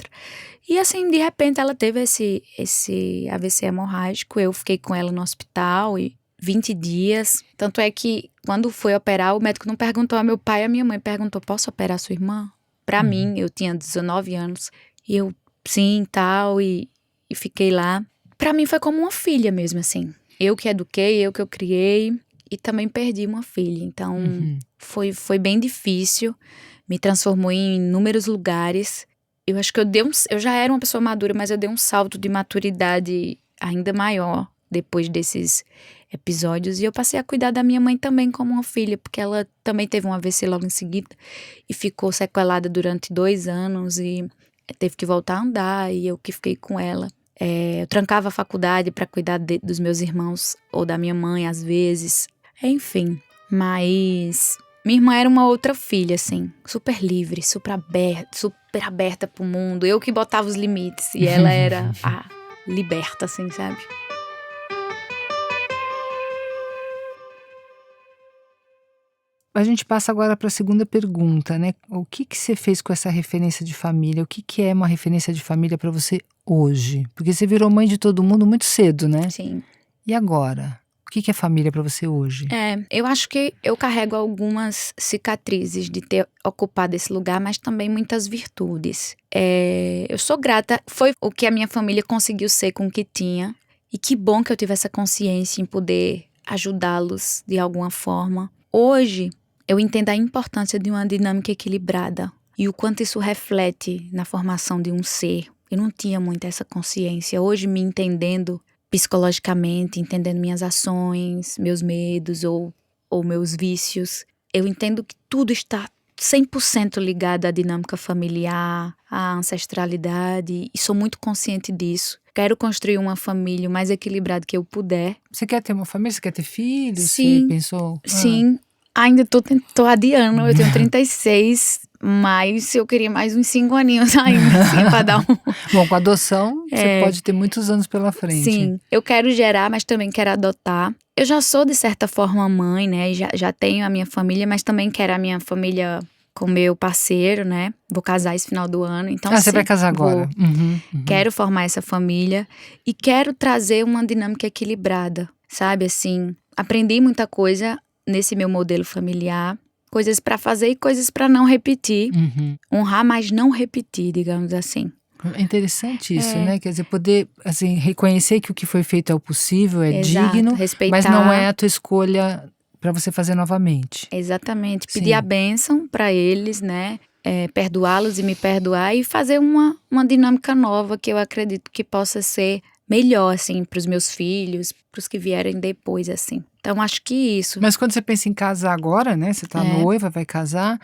E assim, de repente ela teve esse AVC hemorrágico. Eu fiquei com ela no hospital e 20 dias. Tanto é que quando foi operar, o médico não perguntou a meu pai, a minha mãe perguntou: posso operar sua irmã? Pra mim, eu tinha 19 anos. E eu, sim, tal, e fiquei lá. Pra mim foi como uma filha mesmo, assim. Eu que eduquei, eu que eu criei. E também perdi uma filha. Então, foi bem difícil. Me transformou em inúmeros lugares. Eu acho que eu já era uma pessoa madura, mas eu dei um salto de maturidade ainda maior depois desses episódios. E eu passei a cuidar da minha mãe também como uma filha, porque ela também teve um AVC logo em seguida e ficou sequelada durante 2 anos e teve que voltar a andar, e eu que fiquei com ela. Eu trancava a faculdade para cuidar dos meus irmãos ou da minha mãe às vezes. Enfim, mas minha irmã era uma outra filha, assim, super livre, super aberta pro mundo. Eu que botava os limites e ela era a liberta, assim, sabe? A gente passa agora para a segunda pergunta, né? O que você fez com essa referência de família? O que é uma referência de família para você hoje? Porque você virou mãe de todo mundo muito cedo, né? Sim. E agora? O que é família para você hoje? Eu acho que eu carrego algumas cicatrizes de ter ocupado esse lugar, mas também muitas virtudes. Eu sou grata, foi o que a minha família conseguiu ser com o que tinha. E que bom que eu tive essa consciência em poder ajudá-los de alguma forma. Hoje, eu entendo a importância de uma dinâmica equilibrada e o quanto isso reflete na formação de um ser. Eu não tinha muito essa consciência. Hoje, me entendendo psicologicamente, entendendo minhas ações, meus medos ou meus vícios, eu entendo que tudo está 100% ligado à dinâmica familiar, à ancestralidade, e sou muito consciente disso. Quero construir uma família o mais equilibrada que eu puder. Você quer ter uma família? Você quer ter filhos? Sim, você pensou? Sim. Ainda tô adiando, eu tenho 36, mas eu queria mais uns 5 aninhos ainda, assim, pra dar um... Bom, com adoção, você pode ter muitos anos pela frente. Sim, eu quero gerar, mas também quero adotar. Eu já sou, de certa forma, mãe, né? Já tenho a minha família, mas também quero a minha família com meu parceiro, né? Vou casar esse final do ano. Então, você vai casar agora? Quero formar essa família e quero trazer uma dinâmica equilibrada, sabe? Assim, aprendi muita coisa nesse meu modelo familiar. Coisas para fazer e coisas para não repetir. Honrar, mas não repetir, digamos assim. É interessante isso, né? Quer dizer, poder assim, reconhecer que o que foi feito é o possível, Exato, digno, respeitar. Mas não é a tua escolha para você fazer novamente. Exatamente. Pedir a bênção para eles, né? Perdoá-los e me perdoar e fazer uma dinâmica nova que eu acredito que possa ser melhor, assim, para os meus filhos, para os que vierem depois, assim. Então, acho que isso. Mas quando você pensa em casar agora, né? Você tá noiva, vai casar,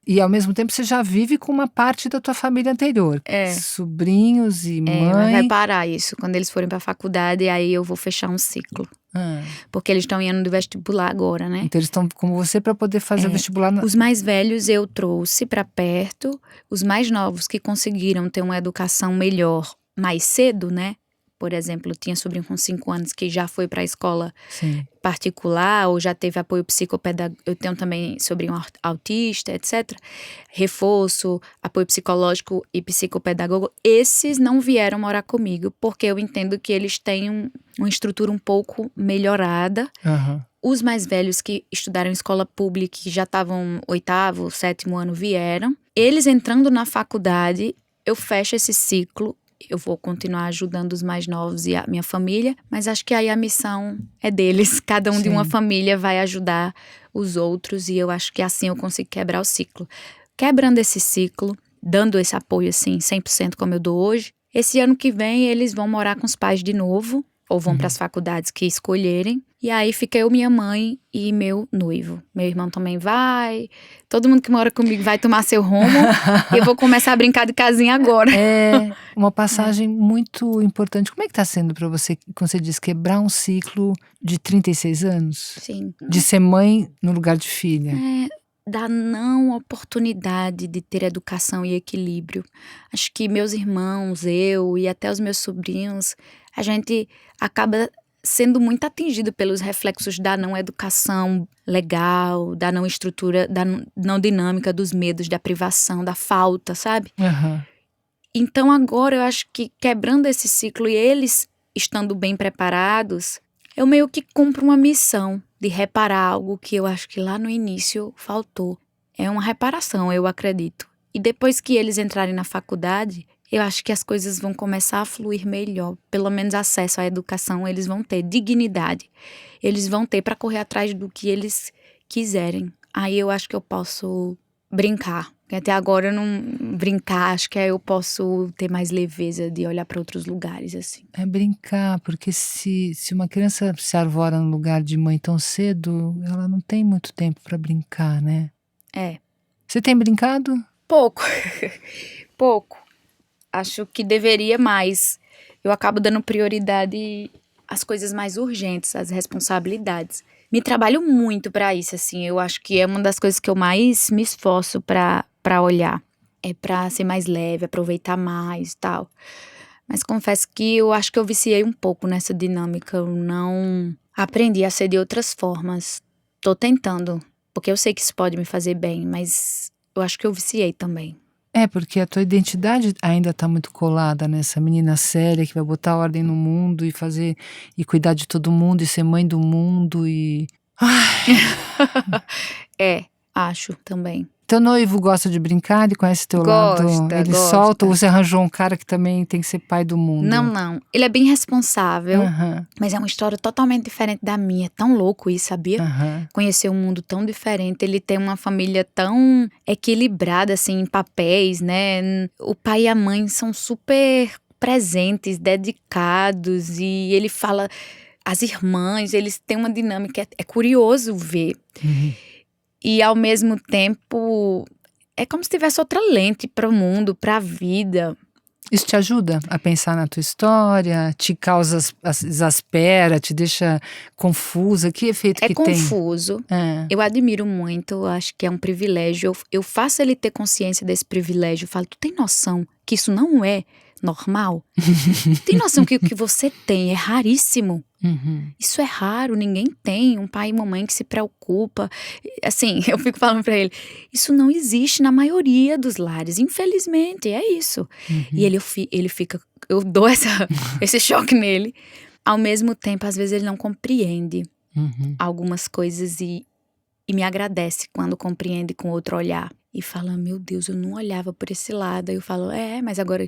e ao mesmo tempo você já vive com uma parte da tua família anterior. Sobrinhos e mãe. Eu vou reparar isso. Quando eles forem para a faculdade, aí eu vou fechar um ciclo. Porque eles estão indo do vestibular agora, né? Então eles estão como você para poder fazer o vestibular. Os mais velhos eu trouxe para perto. Os mais novos que conseguiram ter uma educação melhor mais cedo, né? Por exemplo, eu tinha sobrinho com 5 anos que já foi para a escola particular ou já teve apoio psicopedagógico. Eu tenho também sobrinho autista, etc. Reforço, apoio psicológico e psicopedagógico. Esses não vieram morar comigo porque eu entendo que eles têm uma estrutura um pouco melhorada. Os mais velhos que estudaram em escola pública, que já estavam 8º, 7º ano, vieram. Eles entrando na faculdade, eu fecho esse ciclo. Eu vou continuar ajudando os mais novos e a minha família, mas acho que aí a missão é deles. Cada um de uma família vai ajudar os outros e eu acho que assim eu consigo quebrar o ciclo. Quebrando esse ciclo, dando esse apoio assim 100% como eu dou hoje, esse ano que vem eles vão morar com os pais de novo. ou vão para as faculdades que escolherem. E aí fica eu, minha mãe e meu noivo. Meu irmão também vai. Todo mundo que mora comigo vai tomar seu rumo. E eu vou começar a brincar de casinha agora. É uma passagem muito importante. Como é que tá sendo para você, como você diz, quebrar um ciclo de 36 anos? Sim. De ser mãe no lugar de filha. Da não oportunidade de ter educação e equilíbrio. Acho que meus irmãos, eu e até os meus sobrinhos, a gente acaba sendo muito atingido pelos reflexos da não educação legal, da não estrutura, da não dinâmica, dos medos, da privação, da falta, sabe? Aham. Então agora eu acho que quebrando esse ciclo e eles estando bem preparados, eu meio que cumpro uma missão de reparar algo que eu acho que lá no início faltou. É uma reparação, eu acredito. E depois que eles entrarem na faculdade, eu acho que as coisas vão começar a fluir melhor. Pelo menos acesso à educação eles vão ter, dignidade. Eles vão ter para correr atrás do que eles quiserem. Aí eu acho que eu posso brincar. Porque até agora eu não brincar, acho que aí eu posso ter mais leveza de olhar para outros lugares, assim. É brincar, porque se uma criança se arvora no lugar de mãe tão cedo, ela não tem muito tempo para brincar, né? É. Você tem brincado? Pouco. Pouco. Acho que deveria mais. Eu acabo dando prioridade às coisas mais urgentes, às responsabilidades. Me trabalho muito para isso, assim. Eu acho que é uma das coisas que eu mais me esforço para olhar. É para ser mais leve, aproveitar mais e tal. Mas confesso que eu acho que eu viciei um pouco nessa dinâmica. Eu não aprendi a ser de outras formas. Tô tentando, porque eu sei que isso pode me fazer bem, mas eu acho que eu viciei também. É, porque a tua identidade ainda tá muito colada nessa menina séria que vai botar ordem no mundo e fazer e cuidar de todo mundo e ser mãe do mundo e Acho também. teu noivo gosta de brincar, ele conhece teu lado, ele Gosta. solta ou você arranjou um cara que também tem que ser pai do mundo? Não. Ele é bem responsável, Aham, mas é uma história totalmente diferente da minha. É tão louco isso, sabia? aham. Conhecer um mundo tão diferente. Ele tem uma família tão equilibrada, assim, em papéis, né? O pai e a mãe são super presentes, dedicados. E ele fala... As irmãs, eles têm uma dinâmica... É curioso ver. Uhum. E, ao mesmo tempo, é como se tivesse outra lente para o mundo, para a vida. Isso te ajuda a pensar na tua história? Te causa, exaspera, te deixa confusa? Que efeito É que tem? confuso. É. Eu admiro muito, acho que é um privilégio. Eu faço ele ter consciência desse privilégio. Eu falo, tu tem noção que isso não é normal? Tem noção que o que você tem é raríssimo? Uhum. Isso é raro, ninguém tem um pai e uma mãe que se preocupa. Assim, eu fico falando pra ele, isso não existe na maioria dos lares, infelizmente, é isso. Uhum. E ele fica, eu dou esse choque nele. Ao mesmo tempo, às vezes ele não compreende Uhum. algumas coisas e me agradece quando compreende com outro olhar. E fala, meu Deus, eu não olhava por esse lado. Aí eu falo, mas agora...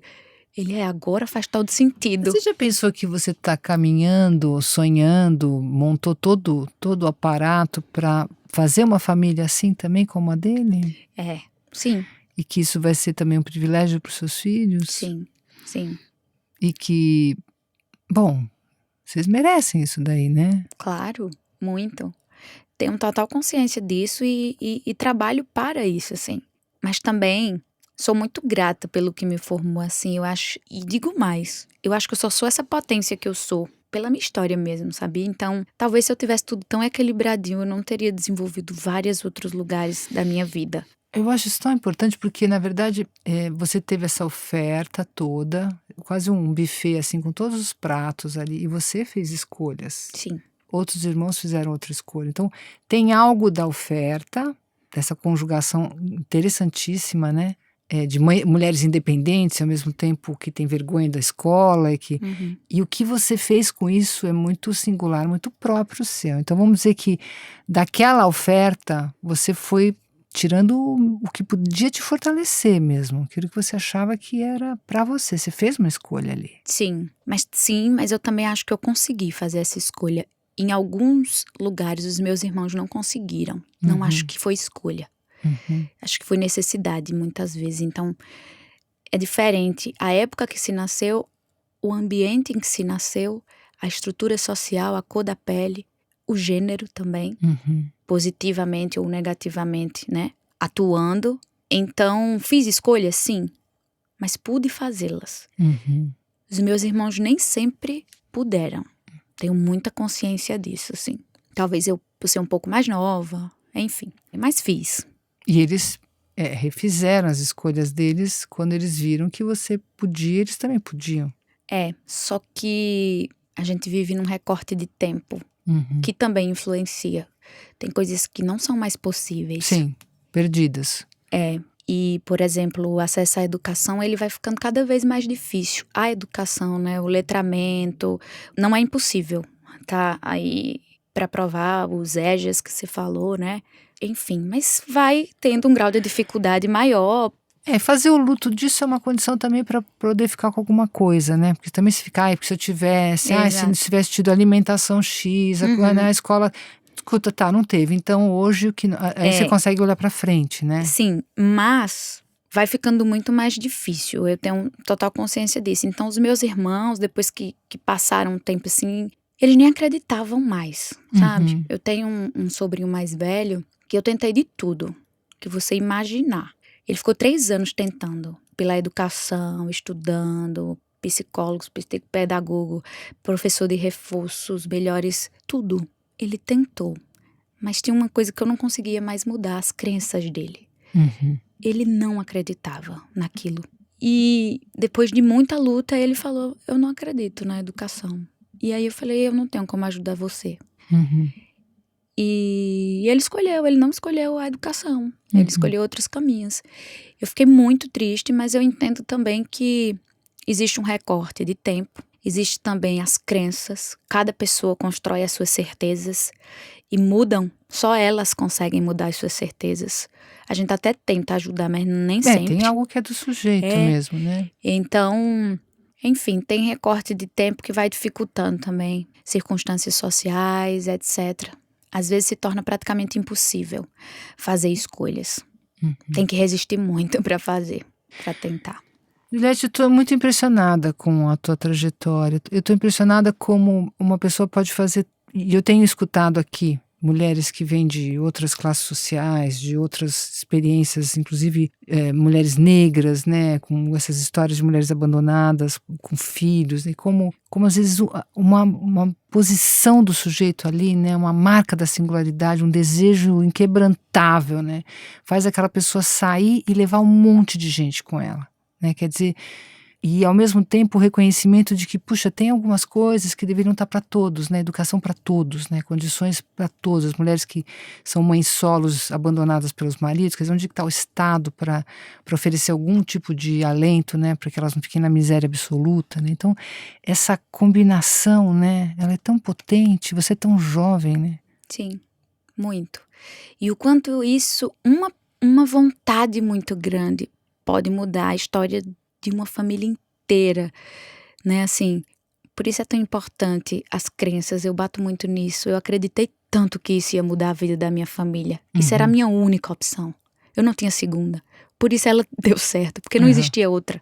agora faz todo sentido. Você já pensou que você está caminhando, sonhando, montou todo o aparato para fazer uma família assim também como a dele? Sim. E que isso vai ser também um privilégio para os seus filhos? Sim. E que, bom, vocês merecem isso daí, né? Claro, muito. Tenho total consciência disso e trabalho para isso, assim. Mas também... Sou muito grata pelo que me formou, assim, eu acho, e digo mais, eu acho que eu só sou essa potência que eu sou, pela minha história mesmo, sabia? Então, talvez se eu tivesse tudo tão equilibradinho, eu não teria desenvolvido vários outros lugares da minha vida. Eu acho isso tão importante porque, na verdade, você teve essa oferta toda, quase um buffet, assim, com todos os pratos ali, e você fez escolhas. Sim. Outros irmãos fizeram outra escolha. Então, tem algo da oferta, dessa conjugação interessantíssima, né? De mulheres independentes, ao mesmo tempo que tem vergonha da escola. E o que você fez com isso é muito singular, muito próprio seu. Então vamos dizer que daquela oferta você foi tirando o que podia te fortalecer mesmo, aquilo que você achava que era para você. Você fez uma escolha ali. Sim, mas eu também acho que eu consegui fazer essa escolha. Em alguns lugares os meus irmãos não conseguiram. Não acho que foi escolha. Uhum. Acho que foi necessidade muitas vezes. Então, é diferente. A época que se nasceu, o ambiente em que se nasceu, a estrutura social, a cor da pele, o gênero também, positivamente ou negativamente, né? Atuando. Então, fiz escolhas, sim, mas pude fazê-las. Os meus irmãos nem sempre puderam. Tenho muita consciência disso, assim. Talvez eu, por ser um pouco mais nova, enfim, mas fiz. E eles refizeram as escolhas deles quando eles viram que você podia, eles também podiam. Só que a gente vive num recorte de tempo que também influencia. Tem coisas que não são mais possíveis. Sim, perdidas. E, por exemplo, o acesso à educação, ele vai ficando cada vez mais difícil. A educação, né, o letramento, não é impossível, tá? Aí, para provar os EJAs que você falou, né? Enfim, mas vai tendo um grau de dificuldade maior. Fazer o luto disso é uma condição também para poder ficar com alguma coisa, né? Porque também se ficar, porque se eu tivesse, se não tivesse tido alimentação X, na escola, escuta, tá, não teve. Então hoje aí você consegue olhar para frente, né? Sim, mas vai ficando muito mais difícil. Eu tenho total consciência disso. Então os meus irmãos, depois que passaram um tempo assim, eles nem acreditavam mais, sabe? Eu tenho um sobrinho mais velho que eu tentei de tudo que você imaginar. Ele ficou 3 anos tentando, pela educação, estudando, psicólogos, pedagogo, professor de reforços, melhores, tudo. Ele tentou, mas tinha uma coisa que eu não conseguia mais mudar, as crenças dele. Ele não acreditava naquilo. E depois de muita luta, ele falou, eu não acredito na educação. E aí eu falei, eu não tenho como ajudar você. E ele não escolheu a educação. Ele escolheu outros caminhos. Eu fiquei muito triste, mas eu entendo também que existe um recorte de tempo. Existe também as crenças. Cada pessoa constrói as suas certezas e mudam. Só elas conseguem mudar as suas certezas. A gente até tenta ajudar, mas nem sempre. Tem algo que é do sujeito mesmo, né? Então, enfim, tem recorte de tempo que vai dificultando também. Circunstâncias sociais, etc. Às vezes se torna praticamente impossível fazer escolhas. Tem que resistir muito para fazer, para tentar. Juliette, eu estou muito impressionada com a tua trajetória. Eu estou impressionada como uma pessoa pode fazer. E eu tenho escutado aqui mulheres que vêm de outras classes sociais, de outras experiências, inclusive mulheres negras, né, com essas histórias de mulheres abandonadas, com filhos, e como às vezes uma posição do sujeito ali, né, uma marca da singularidade, um desejo inquebrantável, né, faz aquela pessoa sair e levar um monte de gente com ela, né, quer dizer. E, ao mesmo tempo, o reconhecimento de que, puxa, tem algumas coisas que deveriam estar para todos, né? Educação para todos, né? Condições para todos. As mulheres que são mães solos abandonadas pelos maridos, quer dizer, onde está o Estado para oferecer algum tipo de alento, né? Para que elas não fiquem na miséria absoluta, né? Então, essa combinação, né? Ela é tão potente, você é tão jovem, né? Sim, muito. E o quanto isso, uma vontade muito grande pode mudar a história de uma família inteira, né, assim, por isso é tão importante as crenças, eu bato muito nisso, eu acreditei tanto que isso ia mudar a vida da minha família, isso era a minha única opção, eu não tinha segunda, por isso ela deu certo, porque não existia outra.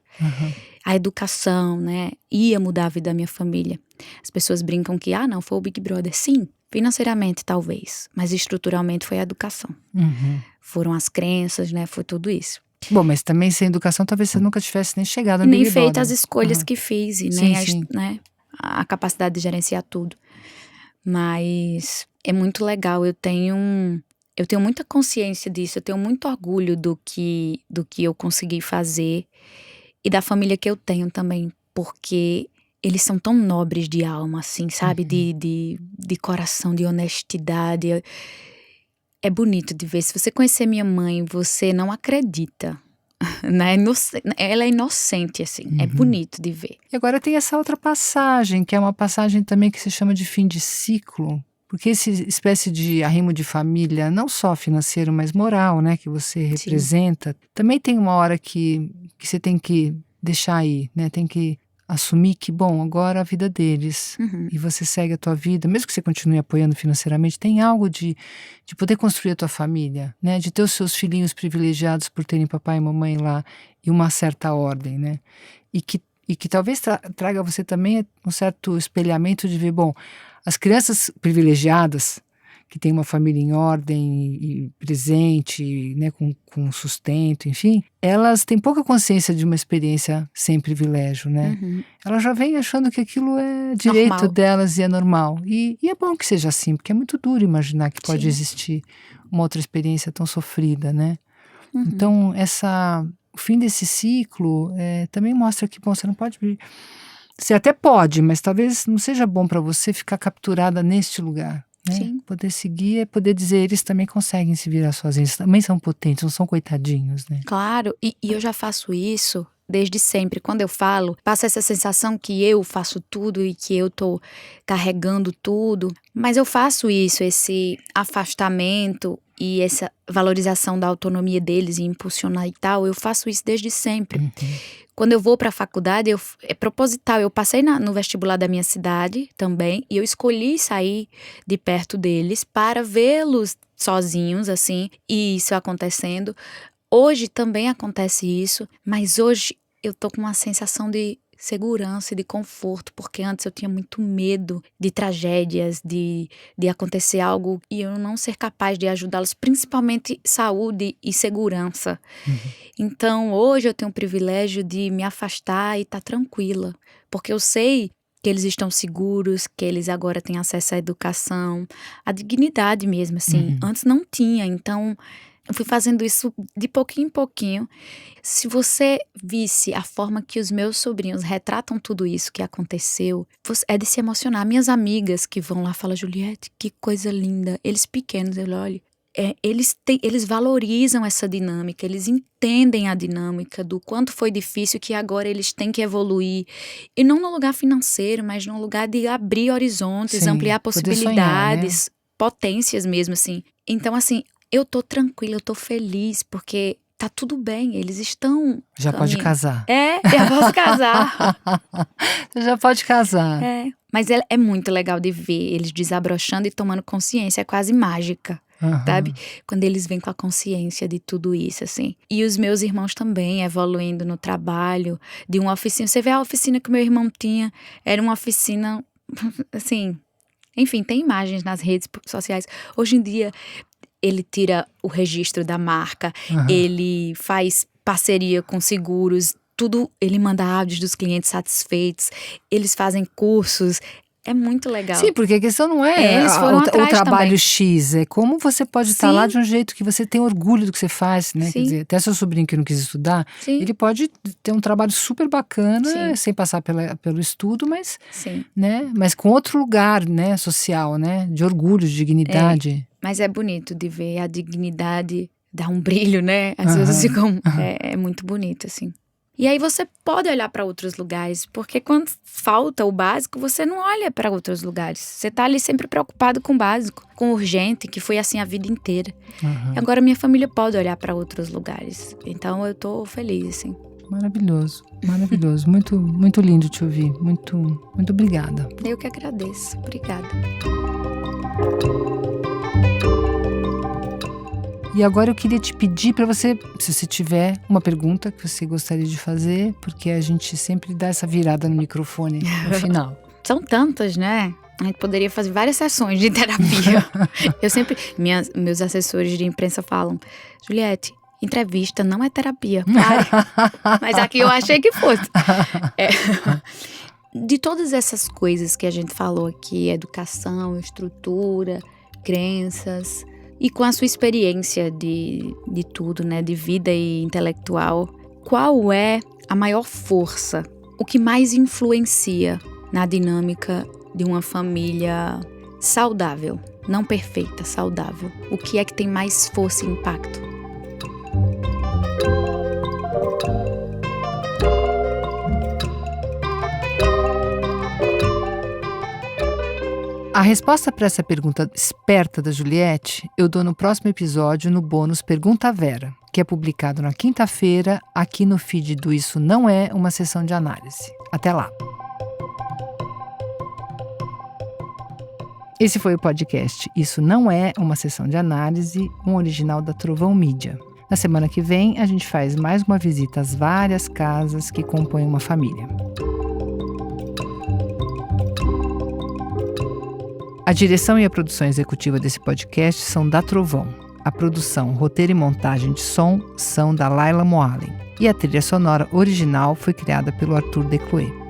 A educação, né, ia mudar a vida da minha família. As pessoas brincam que, não, foi o Big Brother, sim, financeiramente talvez, mas estruturalmente foi a educação, foram as crenças, né, foi tudo isso. Bom, mas também sem educação talvez você nunca tivesse nem chegado no Big Big Brother. Nem feito as escolhas que fiz, e nem a capacidade de gerenciar tudo. Mas é muito legal, eu tenho muita consciência disso, eu tenho muito orgulho do que eu consegui fazer e da família que eu tenho também, porque eles são tão nobres de alma, assim, sabe? De coração, de honestidade. É bonito de ver. Se você conhecer minha mãe, você não acredita. Né? Ela é inocente, assim. É bonito de ver. E agora tem essa outra passagem, que é uma passagem também que se chama de fim de ciclo. Porque essa espécie de arrimo de família, não só financeiro, mas moral, né? Que você representa. Também tem uma hora que você tem que deixar aí, né? Tem que assumir que, bom, agora a vida deles, e você segue a tua vida, mesmo que você continue apoiando financeiramente, tem algo de poder construir a tua família, né, de ter os seus filhinhos privilegiados por terem papai e mamãe lá, e uma certa ordem, né, e e que talvez traga a você também um certo espelhamento de ver, bom, as crianças privilegiadas, que têm uma família em ordem e presente, né, com sustento, enfim, elas têm pouca consciência de uma experiência sem privilégio, né? Elas já vêm achando que aquilo é direito Normal. delas e é normal. E é bom que seja assim, porque é muito duro imaginar que pode existir uma outra experiência tão sofrida, né? Então, o fim desse ciclo também mostra que, bom, você não pode... Você até pode, mas talvez não seja bom para você ficar capturada neste lugar. Né? Sim. Poder seguir é poder dizer, eles também conseguem se virar sozinhos, também são potentes, não são coitadinhos, né? Claro, e eu já faço isso desde sempre. Quando eu falo, passa essa sensação que eu faço tudo e que eu tô carregando tudo, mas eu faço isso, esse afastamento e essa valorização da autonomia deles e impulsionar e tal, eu faço isso desde sempre. Quando eu vou para a faculdade, é proposital. Eu passei no vestibular da minha cidade também e eu escolhi sair de perto deles para vê-los sozinhos, assim, e isso acontecendo. Hoje também acontece isso, mas hoje eu tô com uma sensação de segurança e de conforto, porque antes eu tinha muito medo de tragédias, de acontecer algo e eu não ser capaz de ajudá-los, principalmente saúde e segurança. Então, hoje eu tenho o privilégio de me afastar e estar tranquila, porque eu sei que eles estão seguros, que eles agora têm acesso à educação, à dignidade mesmo, assim. Antes não tinha, então... Eu fui fazendo isso de pouquinho em pouquinho. Se você visse a forma que os meus sobrinhos retratam tudo isso que aconteceu, é de se emocionar. Minhas amigas que vão lá falam, Juliette, que coisa linda. Eles pequenos, eu olho. Eles valorizam essa dinâmica, eles entendem a dinâmica do quanto foi difícil, que agora eles têm que evoluir. E não no lugar financeiro, mas no lugar de abrir horizontes, ampliar possibilidades, sonhar, né? Potências mesmo, assim. Então, assim... Eu tô tranquila, eu tô feliz, porque tá tudo bem, eles estão... Já pode casar. Já posso casar. Você já pode casar. Mas é muito legal de ver eles desabrochando e tomando consciência, é quase mágica, sabe? Quando eles vêm com a consciência de tudo isso, assim. E os meus irmãos também evoluindo no trabalho, de uma oficina. Você vê a oficina que o meu irmão tinha, era uma oficina, assim... Enfim, tem imagens nas redes sociais. Hoje em dia... Ele tira o registro da marca, ele faz parceria com seguros, tudo, ele manda áudios dos clientes satisfeitos, eles fazem cursos, é muito legal. Sim, porque a questão não é o trabalho X, é como você pode estar lá de um jeito que você tem orgulho do que você faz, né? Quer dizer, até seu sobrinho que não quis estudar, ele pode ter um trabalho super bacana, sem passar pelo estudo, mas, né? Mas com outro lugar, né, social, né? De orgulho, de dignidade. Mas é bonito de ver a dignidade, dá um brilho, né? As coisas ficam... É muito bonito, assim. E aí você pode olhar para outros lugares, porque quando falta o básico, você não olha para outros lugares. Você tá ali sempre preocupado com o básico, com o urgente, que foi assim a vida inteira. Agora minha família pode olhar para outros lugares. Então eu tô feliz, assim. Maravilhoso, maravilhoso. Muito, muito lindo te ouvir. Muito, muito obrigada. Eu que agradeço. Obrigada. E agora eu queria te pedir para você, se você tiver uma pergunta que você gostaria de fazer, porque a gente sempre dá essa virada no microfone no final. São tantas, né? A gente poderia fazer várias sessões de terapia. Eu sempre... Meus assessores de imprensa falam, Juliette, entrevista não é terapia. Mas aqui eu achei que fosse. De todas essas coisas que a gente falou aqui, educação, estrutura, crenças... E com a sua experiência de tudo, né, de vida e intelectual, qual é a maior força, o que mais influencia na dinâmica de uma família saudável, não perfeita, saudável? O que é que tem mais força e impacto? A resposta para essa pergunta esperta da Juliette eu dou no próximo episódio no bônus Pergunta Vera, que é publicado na quinta-feira aqui no feed do Isso Não É Uma Sessão de Análise. Até lá! Esse foi o podcast Isso Não É Uma Sessão de Análise, um original da Trovão Mídia. Na semana que vem, a gente faz mais uma visita às várias casas que compõem uma família. A direção e a produção executiva desse podcast são da Trovão. A produção, roteiro e montagem de som são da Laila Moalen. E a trilha sonora original foi criada pelo Arthur Decloé.